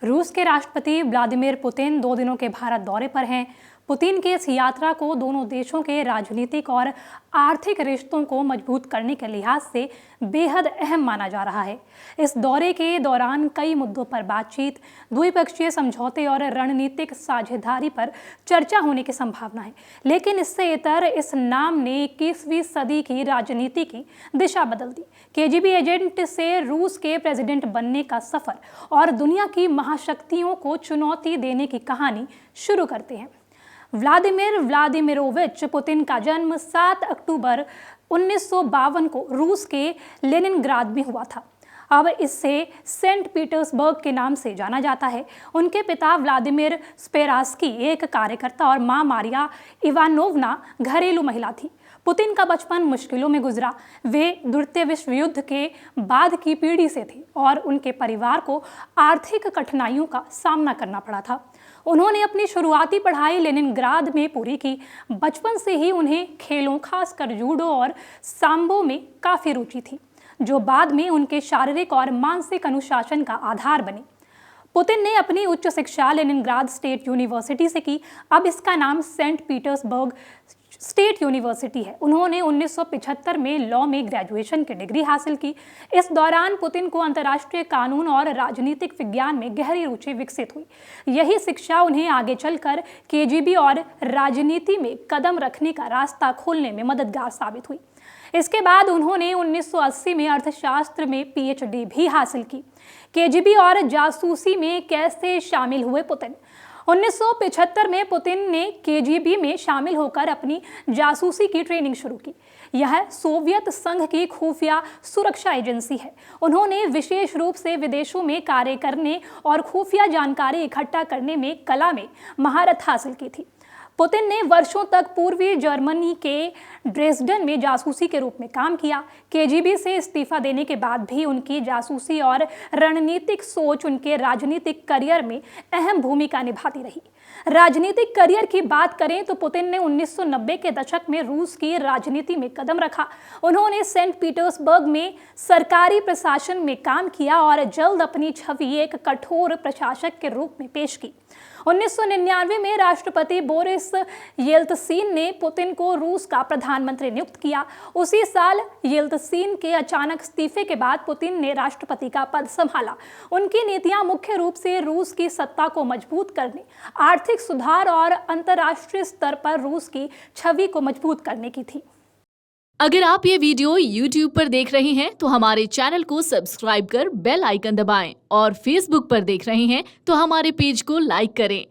रूस के राष्ट्रपति व्लादिमीर पुतिन 2 दिनों के भारत दौरे पर हैं। पुतिन की इस यात्रा को दोनों देशों के राजनीतिक और आर्थिक रिश्तों को मजबूत करने के लिहाज से बेहद अहम माना जा रहा है। इस दौरे के दौरान कई मुद्दों पर बातचीत, द्विपक्षीय समझौते और रणनीतिक साझेदारी पर चर्चा होने की संभावना है। लेकिन इससे इतर इस नाम ने 21वीं सदी की राजनीति की दिशा बदल दी। केजीबी एजेंट से रूस के प्रेसिडेंट बनने का सफर और दुनिया की महाशक्तियों को चुनौती देने की कहानी शुरू करते हैं। व्लादिमीर व्लादिमीरोविच पुतिन का जन्म 7 अक्टूबर 1952 को रूस के लेनिनग्राद में हुआ था। अब इससे सेंट पीटर्सबर्ग के नाम से जाना जाता है। उनके पिता व्लादिमीर स्पेरास्की एक कार्यकर्ता और मां मारिया इवानोवना घरेलू महिला थी। पुतिन का बचपन मुश्किलों में गुजरा। वे द्वितीय विश्व युद्ध के बाद की पीढ़ी से थे और उनके परिवार को आर्थिक कठिनाइयों का सामना करना पड़ा था। उन्होंने अपनी शुरुआती पढ़ाई लेनिनग्राद में पूरी की। बचपन से ही उन्हें खेलों, खासकर जूडो और सांबो में काफ़ी रुचि थी, जो बाद में उनके शारीरिक और मानसिक अनुशासन का आधार बने। पुतिन ने अपनी उच्च शिक्षा लेनिनग्राद स्टेट यूनिवर्सिटी से की। अब इसका नाम सेंट पीटर्सबर्ग स्टेट यूनिवर्सिटी है। उन्होंने 1975 में लॉ में ग्रेजुएशन की डिग्री हासिल की। इस दौरान पुतिन को अंतर्राष्ट्रीय कानून और राजनीतिक विज्ञान में गहरी रुचि विकसित हुई। यही शिक्षा उन्हें आगे चलकर केजीबी और राजनीति में कदम रखने का रास्ता खोलने में मददगार साबित हुई। इसके बाद उन्होंने 1980 में अर्थशास्त्र में पीएचडी भी हासिल की। केजीबी और जासूसी में कैसे शामिल हुए पुतिन? 1975 में पुतिन ने केजीबी में शामिल होकर अपनी जासूसी की ट्रेनिंग शुरू की। यह सोवियत संघ की खुफिया सुरक्षा एजेंसी है। उन्होंने विशेष रूप से विदेशों में कार्य करने और खुफिया जानकारी इकट्ठा करने में कला में महारत हासिल की थी। पुतिन ने वर्षों तक पूर्वी जर्मनी के ड्रेसडन में जासूसी के रूप में काम किया। केजीबी से इस्तीफा देने के बाद भी उनकी जासूसी और रणनीतिक सोच उनके राजनीतिक करियर में अहम भूमिका निभाती रही। राजनीतिक करियर की बात करें तो पुतिन ने 1990 के दशक में रूस की राजनीति में कदम रखा। उन्होंने सेंट पीटर्सबर्ग में सरकारी प्रशासन में काम किया और जल्द अपनी छवि एक कठोर प्रशासक के रूप में पेश की। 1999 में राष्ट्रपति बोरिस येल्त्सिन ने पुतिन को रूस का प्रधानमंत्री नियुक्त किया। उसी साल येल्त्सिन के अचानक इस्तीफे के बाद पुतिन ने राष्ट्रपति का पद संभाला। उनकी नीतियां मुख्य रूप से रूस की सत्ता को मजबूत करने, आर्थिक सुधार और अंतर्राष्ट्रीय स्तर पर रूस की छवि को मजबूत करने की थी। अगर आप ये वीडियो YouTube पर देख रहे हैं तो हमारे चैनल को सब्सक्राइब कर बेल आइकन दबाएं और Facebook पर देख रहे हैं तो हमारे पेज को लाइक करें।